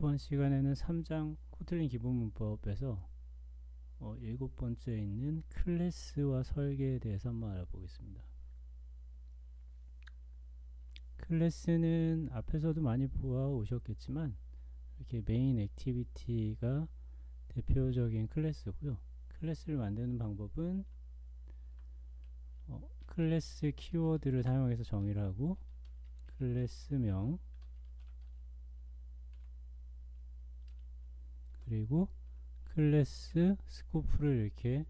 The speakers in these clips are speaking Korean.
이번 시간에는 3장 코틀린 기본 문법에서 7번째에 있는 클래스와 설계에 대해서 한번 알아보겠습니다. 클래스는 앞에서도 많이 보아오셨겠지만 이렇게 메인 액티비티가 대표적인 클래스고요. 클래스를 만드는 방법은 클래스 키워드를 사용해서 정의를 하고 클래스명 그리고 클래스 스코프를 이렇게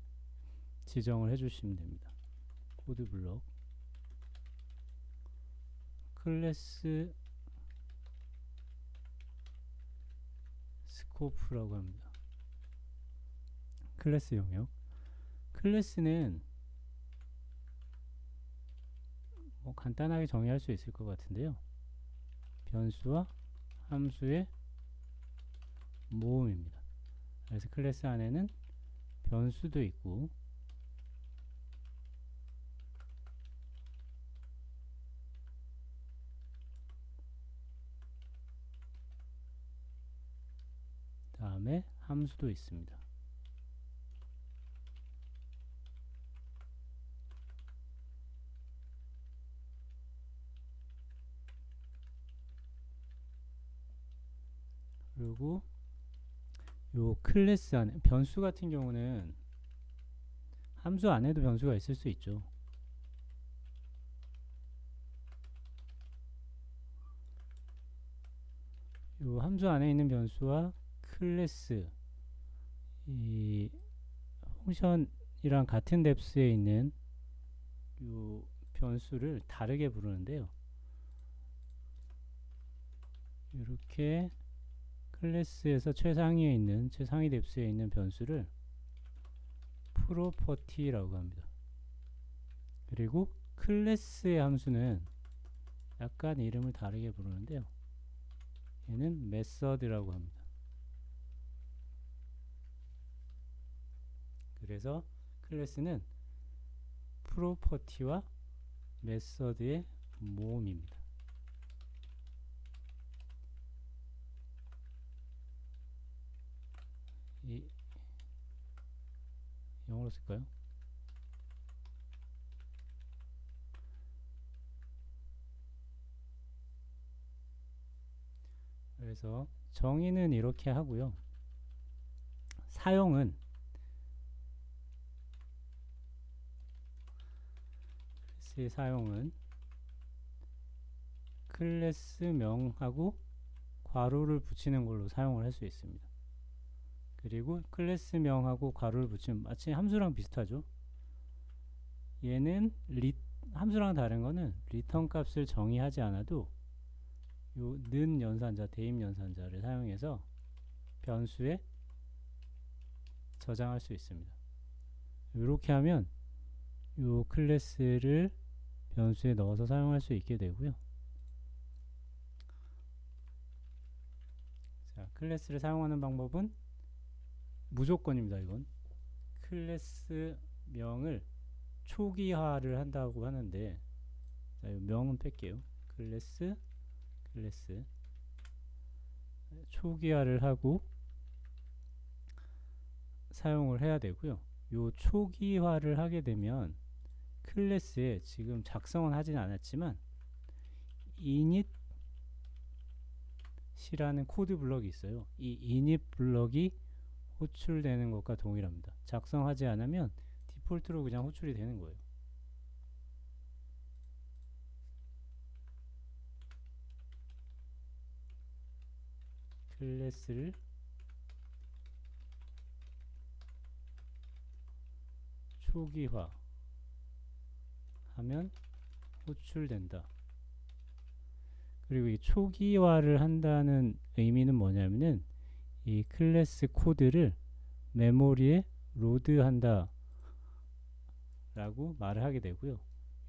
지정을 해주시면 됩니다. 코드 블럭 클래스 스코프라고 합니다. 클래스 영역. 클래스는 간단하게 정의할 수 있을 것 같은데요. 변수와 함수의 모음입니다. 그래서 클래스 안에는 변수도 있고 다음에 함수도 있습니다. 그리고 요 클래스 안에 변수 같은 경우는 함수 안에도 변수가 있을 수 있죠. 요 함수 안에 있는 변수와 클래스 이 펑션이랑 같은 뎁스에 있는 요 변수를 다르게 부르는데요. 이렇게 클래스에서 최상위에 있는 최상위 뎁스에 있는 변수를 프로퍼티라고 합니다. 그리고 클래스의 함수는 약간 이름을 다르게 부르는데요. 얘는 메서드라고 합니다. 그래서 클래스는 프로퍼티와 메서드의 모음입니다. 이 영어로 쓸까요? 그래서 정의는 이렇게 하고요. 사용은 클래스의 사용은 클래스명하고 괄호를 붙이는 걸로 사용을 할 수 있습니다. 그리고 클래스명하고 괄호를 붙이면 마치 함수랑 비슷하죠. 얘는 함수랑 다른 거는 리턴 값을 정의하지 않아도 요 는 연산자, 대입 연산자를 사용해서 변수에 저장할 수 있습니다. 이렇게 하면 요 클래스를 변수에 넣어서 사용할 수 있게 되고요. 자, 클래스를 사용하는 방법은 무조건입니다. 이건 클래스 명을 초기화를 한다고 하는데, 자, 이 명은 뺄게요. 클래스 초기화를 하고 사용을 해야 되고요. 요 초기화를 하게 되면 클래스에 지금 작성은 하진 않았지만 init이라는 코드 블럭이 있어요. 이 init 블럭이 호출되는 것과 동일합니다. 작성하지 않으면 디폴트로 그냥 호출이 되는 거예요. 클래스를 초기화 하면 호출된다. 그리고 이 초기화를 한다는 의미는 뭐냐면은 이 클래스 코드를 메모리에 로드한다 라고 말을 하게 되고요.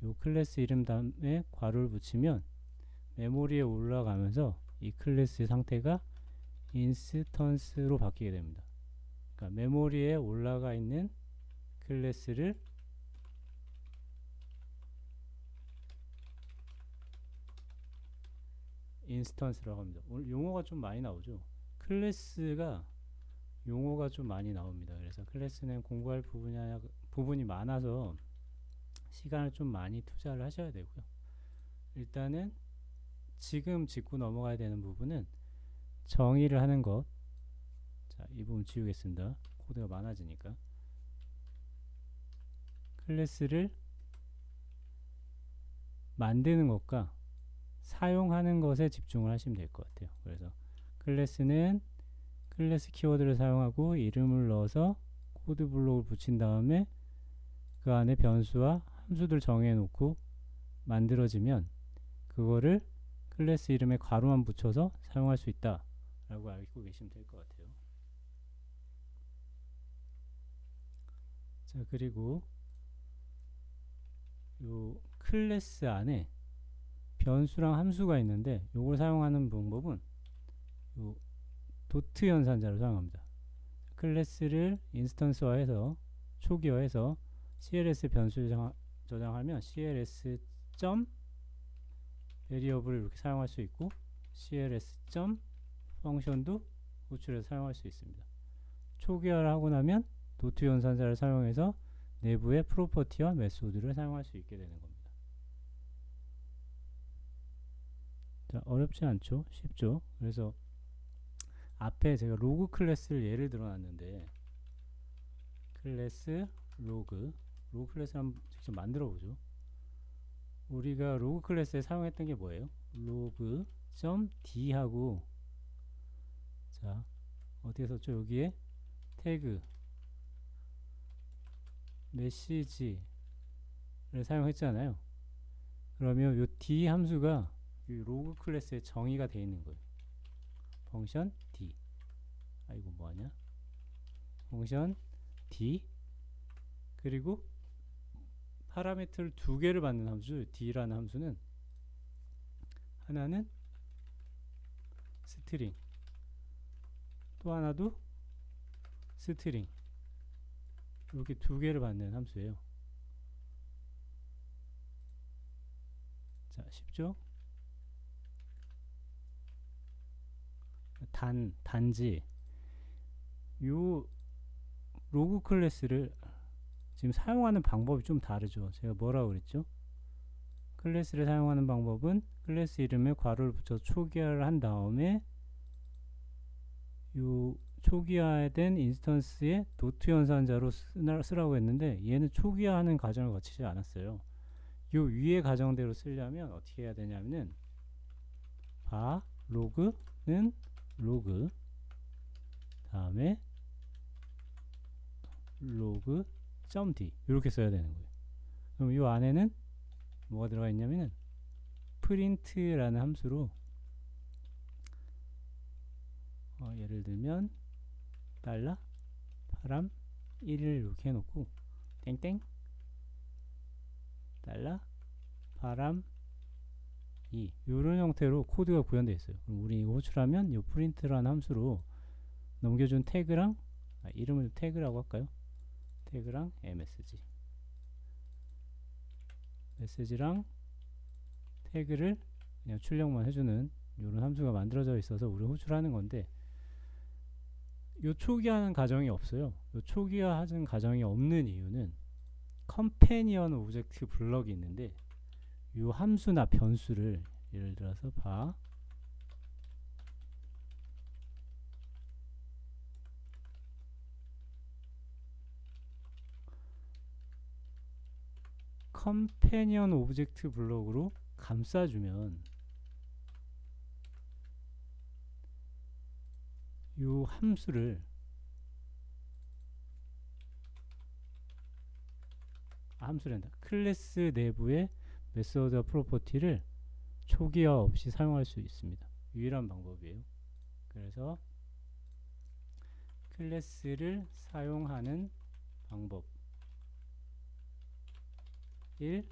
이 클래스 이름 다음에 괄호를 붙이면 메모리에 올라가면서 이 클래스의 상태가 인스턴스로 바뀌게 됩니다. 그러니까 메모리에 올라가 있는 클래스를 인스턴스라고 합니다. 오늘 용어가 좀 많이 나오죠. 클래스가 용어가 좀 많이 나옵니다. 그래서 클래스는 공부할 부분이 많아서 시간을 좀 많이 투자를 하셔야 되고요. 일단은 지금 짚고 넘어가야 되는 부분은 정의를 하는 것. 자, 이 부분 지우겠습니다. 코드가 많아지니까. 클래스를 만드는 것과 사용하는 것에 집중을 하시면 될 것 같아요. 그래서 클래스는 클래스 키워드를 사용하고 이름을 넣어서 코드 블록을 붙인 다음에 그 안에 변수와 함수들 정해 놓고 만들어지면 그거를 클래스 이름에 괄호만 붙여서 사용할 수 있다 라고 알고 계시면 될 것 같아요. 자, 그리고 요 클래스 안에 변수랑 함수가 있는데 요걸 사용하는 방법은 요 도트 연산자를 사용합니다. 클래스를 인스턴스화해서 초기화해서 cls 변수 저장하면 cls 점 베리어블을 이렇게 사용할 수 있고 cls 점 펑션도 호출해서 사용할 수 있습니다. 초기화를 하고 나면 도트 연산자를 사용해서 내부의 프로퍼티와 메소드를 사용할 수 있게 되는 겁니다. 자, 어렵지 않죠? 쉽죠? 그래서 앞에 제가 로그 클래스를 예를 들어 놨는데 클래스 로그 클래스 한번 직접 만들어 보죠. 우리가 로그 클래스에 사용했던 게 뭐예요? 로그.d 하고 자, 어디에 썼죠? 여기에 태그 메시지를 사용했잖아요. 그러면 이 d 함수가 이 로그 클래스에 정의가 되어 있는 거예요. 펑션 d. 이거 뭐하냐? 펑션 d 그리고 파라미터를 두 개를 받는 함수 d라는 함수는 하나는 스트링 또 하나도 스트링 이렇게 두 개를 받는 함수예요. 자, 쉽죠? 단지 요 로그 클래스를 지금 사용하는 방법이 좀 다르죠. 제가 뭐라고 그랬죠? 클래스를 사용하는 방법은 클래스 이름에 괄호를 붙여서 초기화를 한 다음에 요 초기화된 인스턴스에 도트 연산자로 쓰라고 했는데 얘는 초기화하는 과정을 거치지 않았어요. 요 위에 과정대로 쓰려면 어떻게 해야 되냐면은 로그는 로그 다음에 로그.d 이렇게 써야 되는 거예요. 그럼 이 안에는 뭐가 들어가 있냐면은 print라는 함수로 예를 들면 달러 파람 1을 이렇게 해놓고 땡땡 달러 파람 2 이런 형태로 코드가 구현되어 있어요. 그럼 우리 이거 호출하면 이 print라는 함수로 넘겨준 태그랑 이름을 태그라고 할까요? 태그랑 메시지랑 태그를 그냥 출력만 해주는 이런 함수가 만들어져 있어서 우리 호출하는 건데 요 초기화하는 과정이 없어요. 요 초기화하는 과정이 없는 이유는 컴패니언 오브젝트 블럭이 있는데 요 함수나 변수를 예를 들어서 컴패니언 오브젝트 블럭으로 감싸주면 요 함수를 함수란다. 클래스 내부의 메소드 프로퍼티를 초기화 없이 사용할 수 있습니다. 유일한 방법이에요. 그래서 클래스를 사용하는 방법 1.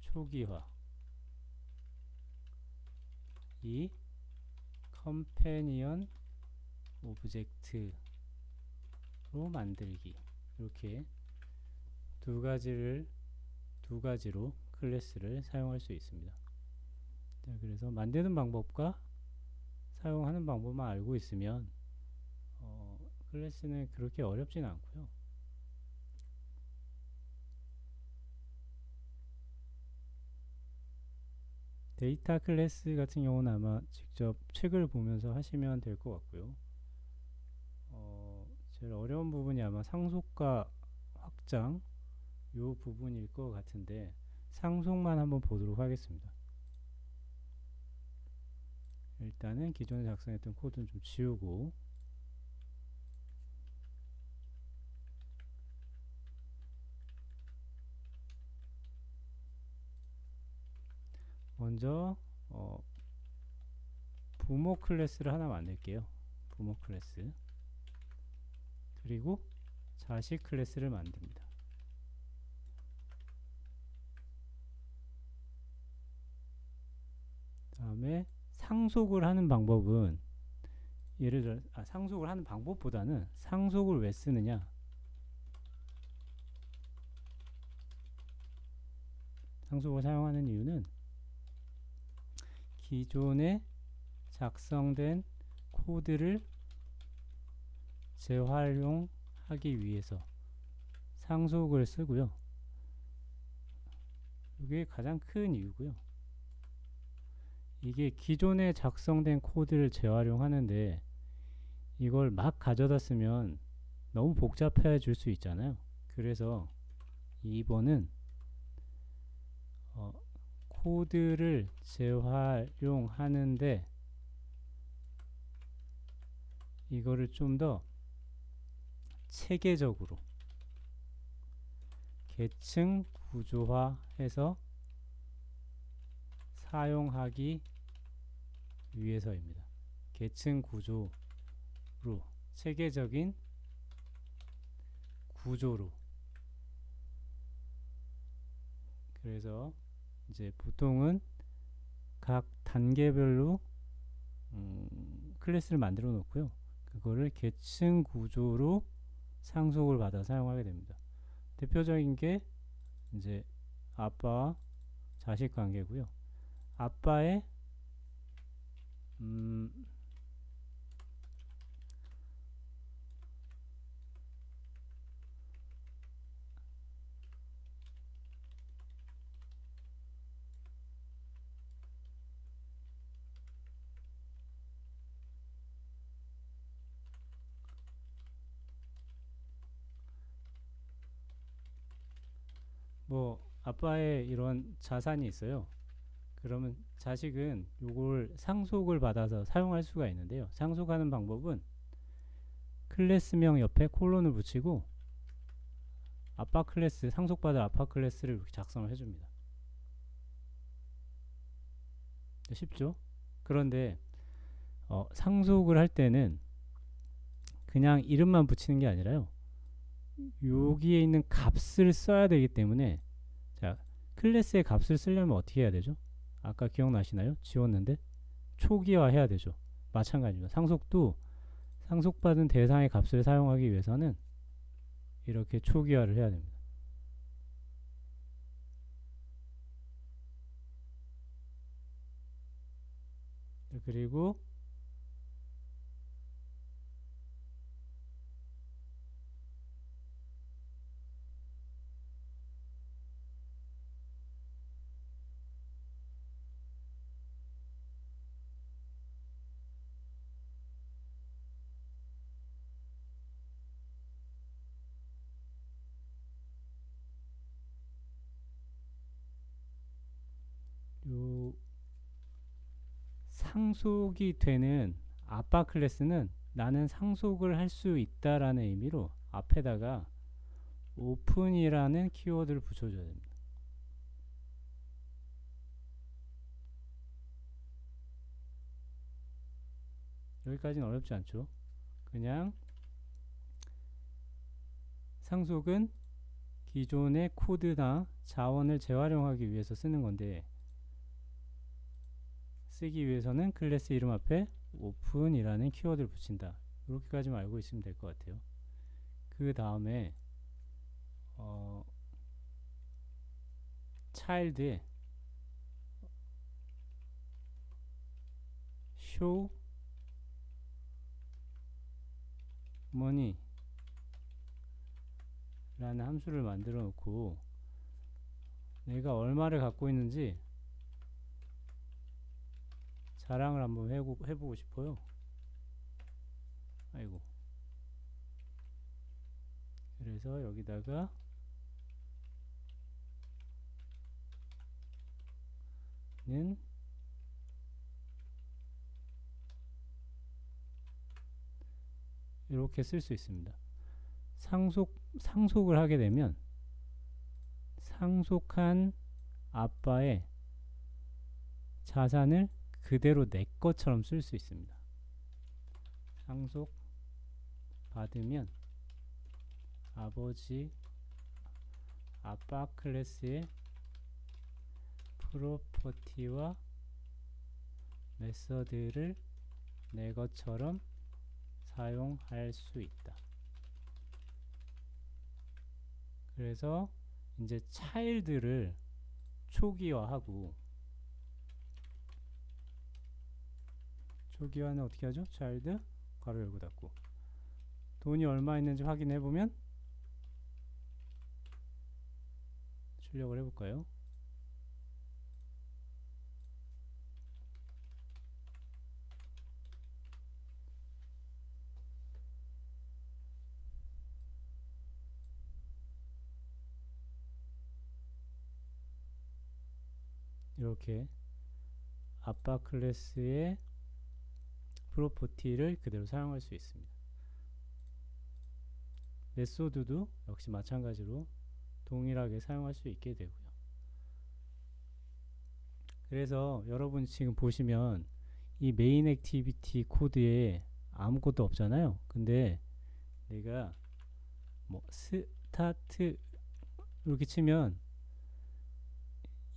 초기화 2. 컴패니언 오브젝트로 만들기 이렇게 두 가지로 클래스를 사용할 수 있습니다. 자, 그래서 만드는 방법과 사용하는 방법만 알고 있으면 클래스는 그렇게 어렵진 않고요. 데이터 클래스 같은 경우는 아마 직접 책을 보면서 하시면 될 것 같고요. 제일 어려운 부분이 아마 상속과 확장 요 부분일 것 같은데 상속만 한번 보도록 하겠습니다. 일단은 기존에 작성했던 코드는 좀 지우고 먼저 부모 클래스를 하나 만들게요. 부모 클래스 그리고 자식 클래스를 만듭니다. 다음에 상속을 하는 방법은 예를 들어 상속을 하는 방법보다는 상속을 왜 쓰느냐, 상속을 사용하는 이유는 기존에 작성된 코드를 재활용하기 위해서 상속을 쓰고요. 이게 가장 큰 이유고요. 이게 기존에 작성된 코드를 재활용하는데 이걸 막 가져다 쓰면 너무 복잡해질 수 있잖아요. 그래서 2번은 코드를 재활용하는데 이거를 좀 더 체계적으로 계층 구조화해서 사용하기 위해서입니다. 계층 구조로 체계적인 구조로. 그래서 이제 보통은 각 단계별로 클래스를 만들어 놓고요. 그거를 계층 구조로 상속을 받아 사용하게 됩니다. 대표적인 게 이제 아빠와 자식 관계고요. 아빠의 뭐 아빠의 이런 자산이 있어요. 그러면 자식은 요걸 상속을 받아서 사용할 수가 있는데요. 상속하는 방법은 클래스명 옆에 콜론을 붙이고 아빠 클래스, 상속받을 아빠 클래스를 이렇게 작성을 해줍니다. 쉽죠? 그런데 상속을 할 때는 그냥 이름만 붙이는 게 아니라요. 여기에 있는 값을 써야 되기 때문에 자, 클래스의 값을 쓰려면 어떻게 해야 되죠? 아까 기억나시나요? 지웠는데 초기화 해야 되죠. 마찬가지입니다. 상속도 상속받은 대상의 값을 사용하기 위해서는 이렇게 초기화를 해야 됩니다. 그리고 요 상속이 되는 아빠 클래스는 나는 상속을 할 수 있다라는 의미로 앞에다가 오픈이라는 키워드를 붙여줘야 됩니다. 여기까지는 어렵지 않죠. 그냥 상속은 기존의 코드나 자원을 재활용하기 위해서 쓰는 건데 쓰기 위해서는 클래스 이름 앞에 오픈이라는 키워드를 붙인다. 이렇게까지만 알고 있으면 될 것 같아요. 그 다음에 child에 show money 라는 함수를 만들어 놓고 내가 얼마를 갖고 있는지 자랑을 한번 해보고 싶어요. 아이고. 그래서 여기다가 는 이렇게 쓸 수 있습니다. 상속을 하게 되면 상속한 아빠의 자산을 그대로 내 것처럼 쓸 수 있습니다. 상속 받으면 아빠 클래스의 프로퍼티와 메서드를 내 것처럼 사용할 수 있다. 그래서 이제 차일드를 초기화하고, 초기화는 어떻게 하죠? 차일드 괄호 열고 닫고 돈이 얼마 있는지 확인해보면, 출력을 해볼까요? 이렇게 아빠 클래스의 프로퍼티를 그대로 사용할 수 있습니다. 메소드도 역시 마찬가지로 동일하게 사용할 수 있게 되고요. 그래서 여러분 지금 보시면 이 메인 액티비티 코드에 아무것도 없잖아요. 근데 내가 뭐 스타트 이렇게 치면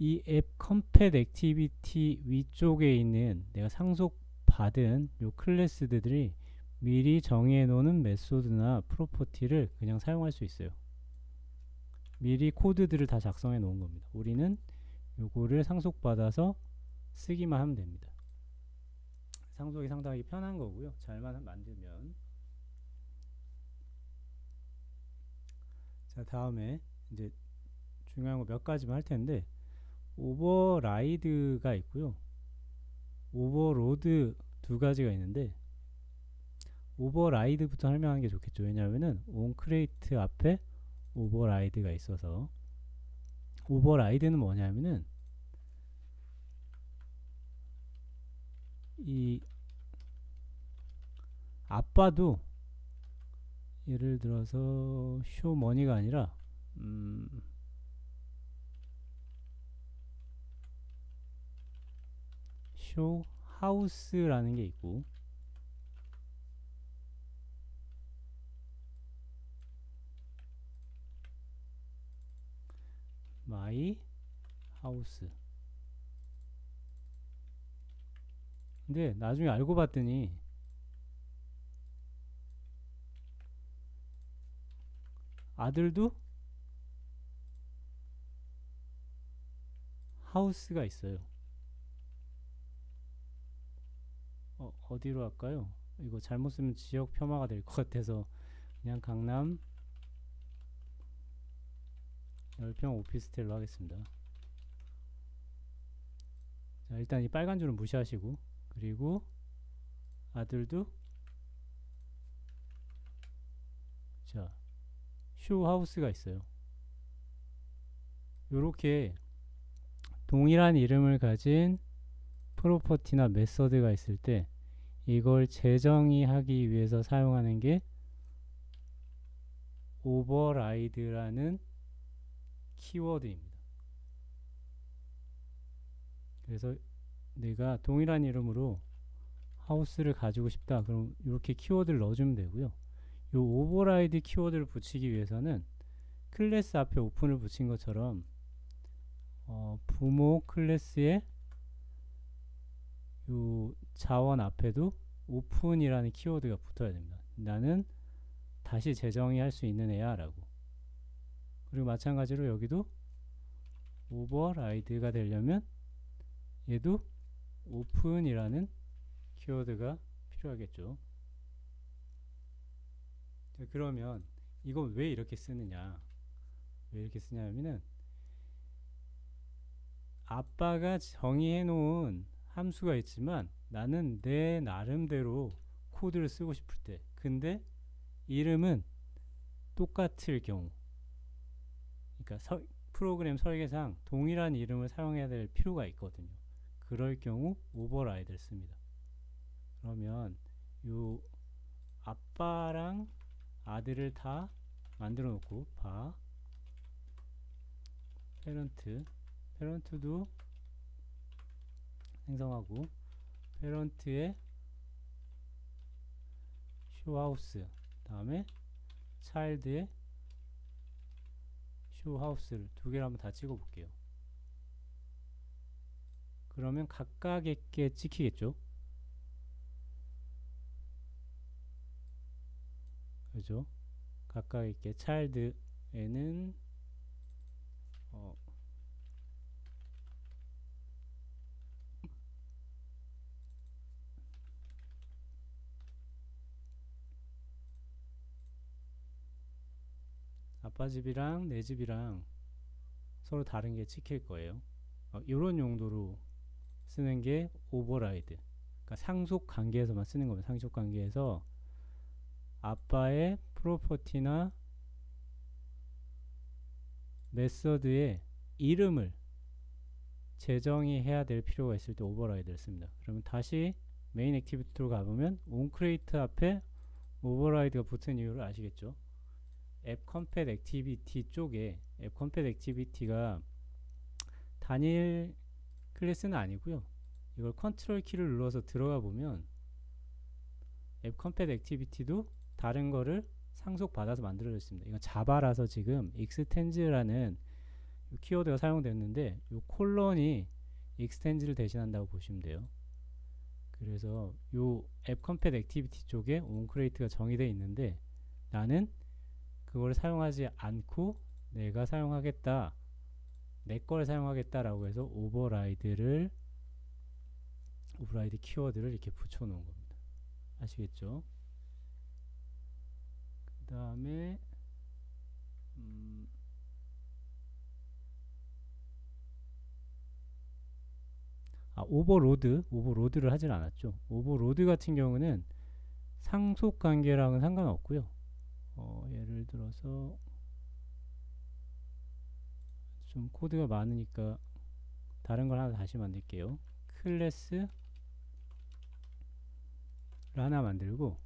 이 앱 컴팻 액티비티 위쪽에 있는 내가 상속받은 요 클래스들이 미리 정해 놓은 메소드나 프로퍼티를 그냥 사용할 수 있어요. 미리 코드들을 다 작성해 놓은 겁니다. 우리는 요거를 상속받아서 쓰기만 하면 됩니다. 상속이 상당히 편한 거고요. 잘만 만들면. 자, 다음에 이제 중요한 거 몇 가지만 할 텐데, 오버라이드가 있고요. 오버로드 두 가지가 있는데, 오버라이드부터 설명하는 게 좋겠죠. 왜냐하면은 onCreate 앞에 오버라이드가 있어서. 오버라이드는 뭐냐면은 이 아빠도 예를 들어서 show money가 아니라 show house라는 게 있고, my house. 근데 나중에 알고 봤더니 아들도 하우스가 있어요. 어디로 할까요? 이거 잘못 쓰면 지역 폄하가 될 것 같아서 그냥 강남 10평 오피스텔로 하겠습니다. 자, 일단 이 빨간 줄은 무시하시고, 그리고 아들도 자 쇼하우스가 있어요. 요렇게 동일한 이름을 가진 프로퍼티나 메서드가 있을 때 이걸 재정의하기 위해서 사용하는 게 오버라이드라는 키워드입니다. 그래서 내가 동일한 이름으로 하우스를 가지고 싶다. 그럼 이렇게 키워드를 넣어주면 되고요. 이 오버라이드 키워드를 붙이기 위해서는 클래스 앞에 오픈을 붙인 것처럼 부모 클래스의 요 자원 앞에도 오픈이라는 키워드가 붙어야 됩니다. 나는 다시 재정의할 수 있는 애야 라고. 그리고 마찬가지로 여기도 오버라이드가 되려면 얘도 오픈이라는 키워드가 필요하겠죠. 그러면 이건 왜 이렇게 쓰느냐? 왜 이렇게 쓰냐면은 아빠가 정의해 놓은 함수가 있지만 나는 내 나름대로 코드를 쓰고 싶을 때, 근데 이름은 똑같을 경우, 그러니까 프로그램 설계상 동일한 이름을 사용해야 될 필요가 있거든요. 그럴 경우 오버라이드를 씁니다. 그러면 요 아빠랑 아들을 다 만들어 놓고 페런트도 생성하고, 페런트의 쇼하우스 다음에 차일드의 쇼하우스를 두 개를 한번 다 찍어 볼게요. 그러면 각각에게 찍히겠죠. 그죠? 각각에게 차일드에는 아빠 집이랑 내 집이랑 서로 다른 게 찍힐 거예요. 이런 용도로 쓰는 게 오버라이드. 그러니까 상속 관계에서만 쓰는 겁니다. 상속 관계에서 아빠의 프로퍼티나 메서드의 이름을 재정의해야 될 필요가 있을 때 오버라이드를 씁니다. 그러면 다시 메인 액티비티로 가보면 onCreate 앞에 오버라이드가 붙은 이유를 아시겠죠? 앱컴팻 액티비티 쪽에 앱컴팻 액티비티가 단일 클래스는 아니고요. 이걸 컨트롤 키를 눌러서 들어가 보면 앱컴팻 액티비티도 다른 거를 상속받아서 만들어졌습니다. 이건 자바라서 지금 extens라는 키워드가 사용됐는데 이 콜론이 extens를 대신한다고 보시면 돼요. 그래서 이 앱컴팻 액티비티 쪽에 onCreate가 정의되어 있는데 나는 그걸 사용하지 않고 내가 사용하겠다, 내 걸 사용하겠다라고 해서 오버라이드 키워드를 이렇게 붙여놓은 겁니다. 아시겠죠? 그 다음에 오버로드를 하진 않았죠. 오버로드 같은 경우는 상속 관계랑은 상관없고요. 예를 들어서 좀 코드가 많으니까 다른 걸 하나 다시 만들게요. 클래스를 하나 만들고,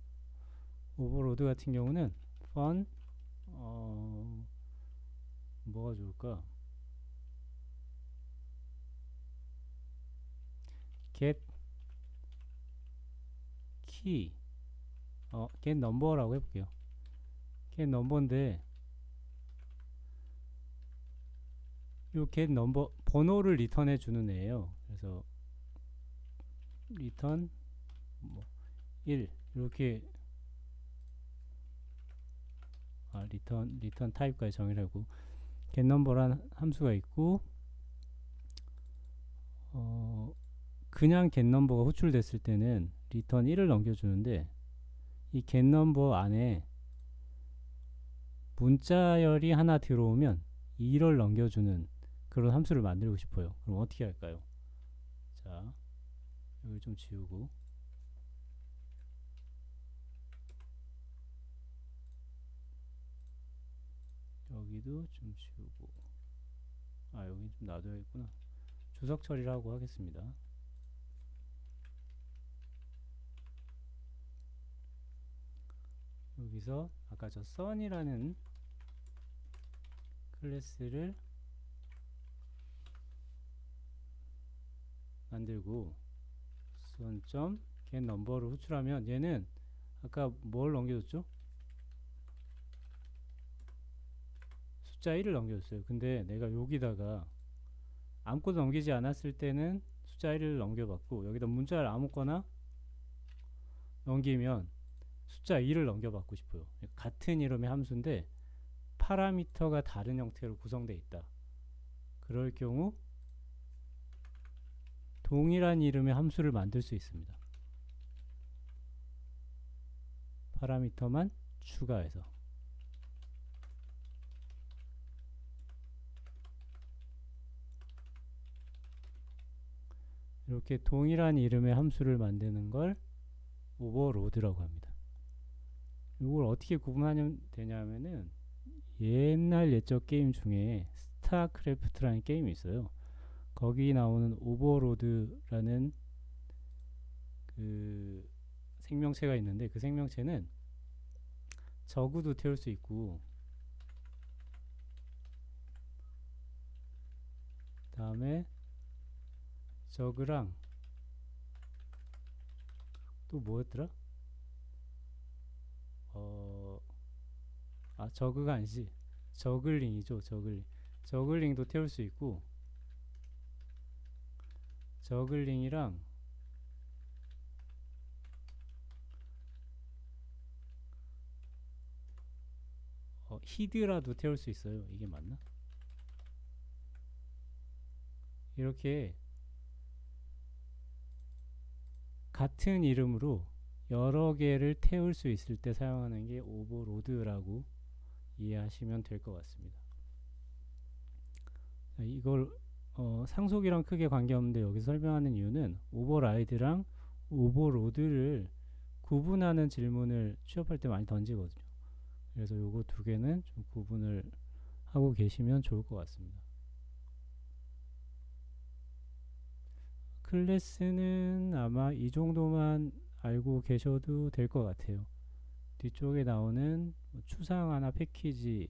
오버로드 같은 경우는 fun 뭐가 좋을까? get key get number라고 해볼게요. get number인데 요 get number 번호를 리턴해 주는 애예요. 그래서 리턴 1 이렇게 리턴 타입까지 정의를 하고, get number라는 함수가 있고, 그냥 get number가 호출됐을 때는 리턴 1을 넘겨주는데, 이 get number 안에 문자열이 하나 들어오면 2를 넘겨주는 그런 함수를 만들고 싶어요. 그럼 어떻게 할까요? 자, 여기 좀 지우고, 여기도 좀 지우고, 여기 좀 놔둬야겠구나. 주석 처리를 하고 하겠습니다. 여기서 아까 저 sun이라는 클래스를 만들고 sun.getNumber를 호출하면 얘는 아까 뭘 넘겨줬죠? 숫자 1을 넘겨줬어요. 근데 내가 여기다가 아무것도 넘기지 않았을 때는 숫자 1을 넘겨봤고, 여기다 문자를 아무거나 넘기면 숫자 2를 넘겨받고 싶어요. 같은 이름의 함수인데 파라미터가 다른 형태로 구성되어 있다. 그럴 경우 동일한 이름의 함수를 만들 수 있습니다. 파라미터만 추가해서. 이렇게 동일한 이름의 함수를 만드는 걸 오버로드라고 합니다. 이걸 어떻게 구분하면 되냐면은 옛날 옛적 게임 중에 스타크래프트라는 게임이 있어요. 거기 나오는 오버로드라는 그 생명체가 있는데, 그 생명체는 저그도 태울 수 있고, 그 다음에 저그랑 또 뭐였더라? 저그가 아니지, 저글링이죠. 저글링도 태울 수 있고, 저글링이랑 히드라도 태울 수 있어요. 이게 맞나? 이렇게 같은 이름으로 여러 개를 태울 수 있을 때 사용하는 게 오버로드라고 이해하시면 될 것 같습니다. 이걸 상속이랑 크게 관계없는데 여기서 설명하는 이유는 오버라이드랑 오버로드를 구분하는 질문을 취업할 때 많이 던지거든요. 그래서 요거 두 개는 좀 구분을 하고 계시면 좋을 것 같습니다. 클래스는 아마 이 정도만 알고 계셔도 될 것 같아요. 뒤쪽에 나오는 추상화나 패키지는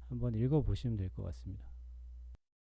한번 읽어보시면 될 것 같습니다.